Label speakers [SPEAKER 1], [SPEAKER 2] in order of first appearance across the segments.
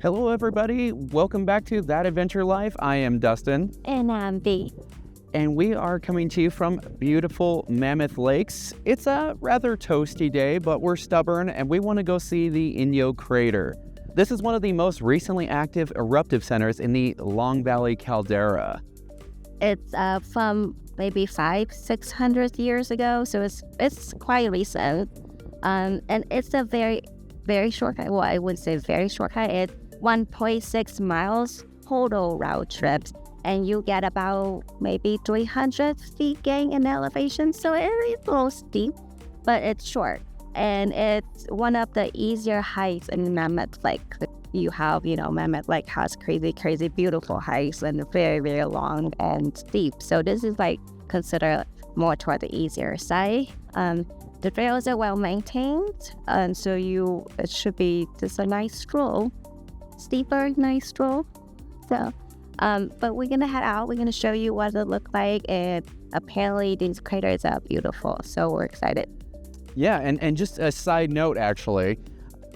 [SPEAKER 1] Hello everybody, welcome back to That Adventure Life. I am Dustin.
[SPEAKER 2] And I'm B.
[SPEAKER 1] And we are coming to you from beautiful Mammoth Lakes. It's a rather toasty day, but we're stubborn and we want to go see the Inyo Crater. This is one of the most recently active eruptive centers in the Long Valley caldera.
[SPEAKER 2] It's from maybe 500-600 years ago, so it's quite recent. And it's a very short hike. Well, I wouldn't say very short hike. It's 1.6 miles total round trip, and you get about maybe 300 feet gain in elevation. So it's a little steep, but it's short. And it's one of the easier hikes in Mammoth Lake. You have, Mammoth Lake has crazy, beautiful hikes and very long and steep. So this is considered more toward the easier side. The trails are well maintained, and so it should be just a nice stroll, steeper, nice stroll. So, but we're gonna head out. We're gonna show you what it looks like, and apparently these craters are beautiful. So we're excited.
[SPEAKER 1] Yeah, and just a side note, actually,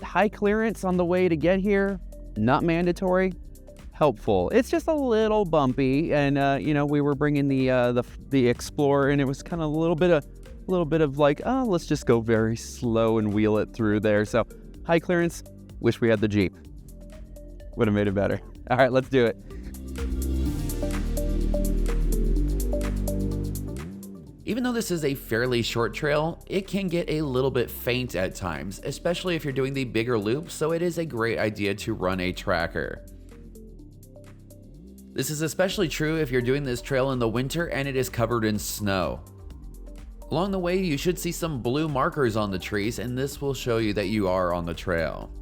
[SPEAKER 1] high clearance on the way to get here, not mandatory, helpful. It's just a little bumpy, and we were bringing the Explorer, and it was kind of a little bit of let's just go very slow and wheel it through there. So high clearance, wish we had the Jeep. Would have made it better. All right, let's do it.
[SPEAKER 3] Even though this is a fairly short trail, it can get a little bit faint at times, especially if you're doing the bigger loop, so it is a great idea to run a tracker. This is especially true if you're doing this trail in the winter and it is covered in snow. Along the way, you should see some blue markers on the trees, and this will show you that you are on the trail.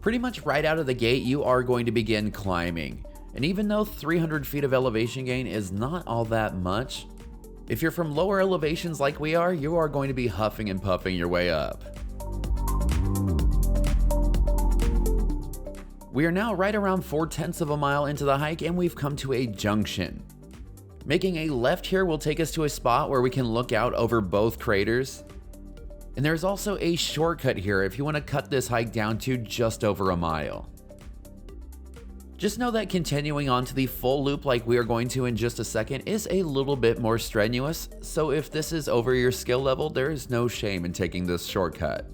[SPEAKER 3] Pretty much right out of the gate, you are going to begin climbing. And even though 300 feet of elevation gain is not all that much, if you're from lower elevations like we are, you are going to be huffing and puffing your way up. We are now right around 4/10 of a mile into the hike, and we've come to a junction. Making a left here will take us to a spot where we can look out over both craters. And there's also a shortcut here if you want to cut this hike down to just over a mile. Just know that continuing on to the full loop like we are going to in just a second is a little bit more strenuous, so if this is over your skill level, there is no shame in taking this shortcut.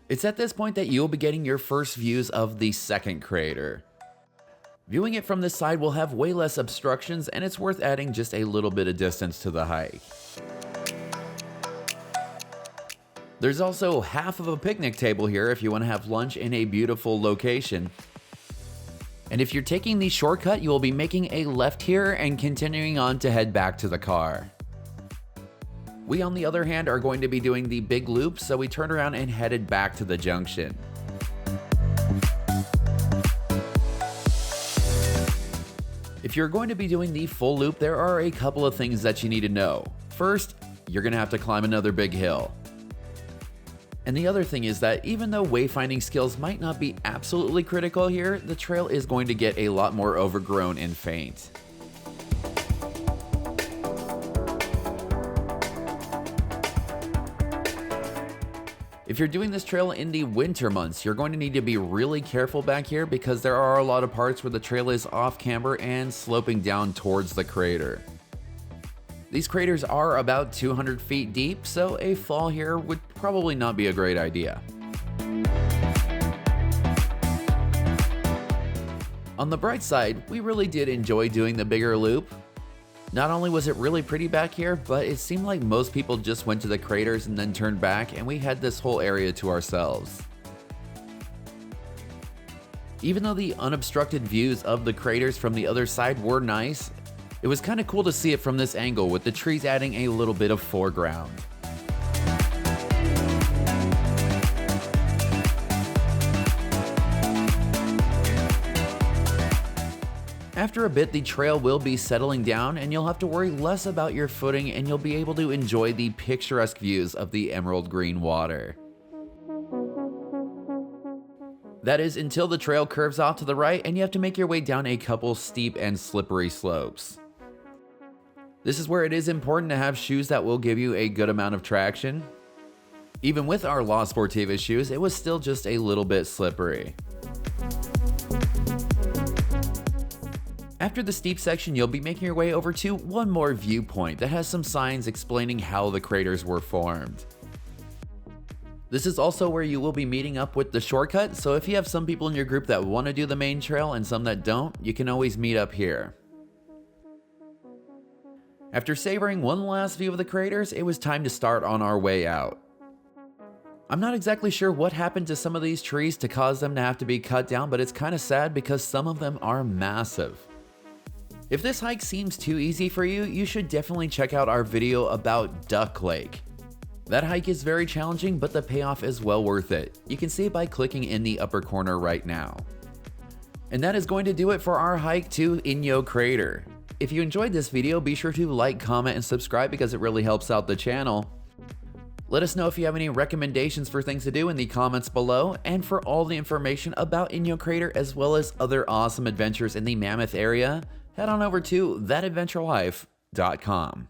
[SPEAKER 3] It's at this point that you'll be getting your first views of the second crater. Viewing it from this side will have way less obstructions, and it's worth adding just a little bit of distance to the hike. There's also half of a picnic table here if you want to have lunch in a beautiful location. And if you're taking the shortcut, you will be making a left here and continuing on to head back to the car. We, on the other hand, are going to be doing the big loop, so we turned around and headed back to the junction. If you're going to be doing the full loop, there are a couple of things that you need to know. First, you're going to have to climb another big hill. And the other thing is that even though wayfinding skills might not be absolutely critical here, the trail is going to get a lot more overgrown and faint. If you're doing this trail in the winter months, you're going to need to be really careful back here because there are a lot of parts where the trail is off camber and sloping down towards the crater. These craters are about 200 feet deep, so a fall here would probably not be a great idea. On the bright side, we really did enjoy doing the bigger loop. Not only was it really pretty back here, but it seemed like most people just went to the craters and then turned back, and we had this whole area to ourselves. Even though the unobstructed views of the craters from the other side were nice, it was kind of cool to see it from this angle with the trees adding a little bit of foreground. After a bit, the trail will be settling down and you'll have to worry less about your footing, and you'll be able to enjoy the picturesque views of the emerald green water. That is until the trail curves off to the right and you have to make your way down a couple steep and slippery slopes. This is where it is important to have shoes that will give you a good amount of traction. Even with our La Sportiva shoes, it was still just a little bit slippery. After the steep section, you'll be making your way over to one more viewpoint that has some signs explaining how the craters were formed. This is also where you will be meeting up with the shortcut, so if you have some people in your group that want to do the main trail and some that don't, you can always meet up here. After savoring one last view of the craters, it was time to start on our way out. I'm not exactly sure what happened to some of these trees to cause them to have to be cut down, but it's kind of sad because some of them are massive. If this hike seems too easy for you, you should definitely check out our video about Duck Lake. That hike is very challenging, but the payoff is well worth it. You can see it by clicking in the upper corner right now. And that is going to do it for our hike to Inyo Crater. If you enjoyed this video, be sure to like, comment, and subscribe because it really helps out the channel. Let us know if you have any recommendations for things to do in the comments below, and for all the information about Inyo Crater as well as other awesome adventures in the Mammoth area, head on over to 𝐿𝐿𝐿𝐻𝐿𝐼𝐒.com.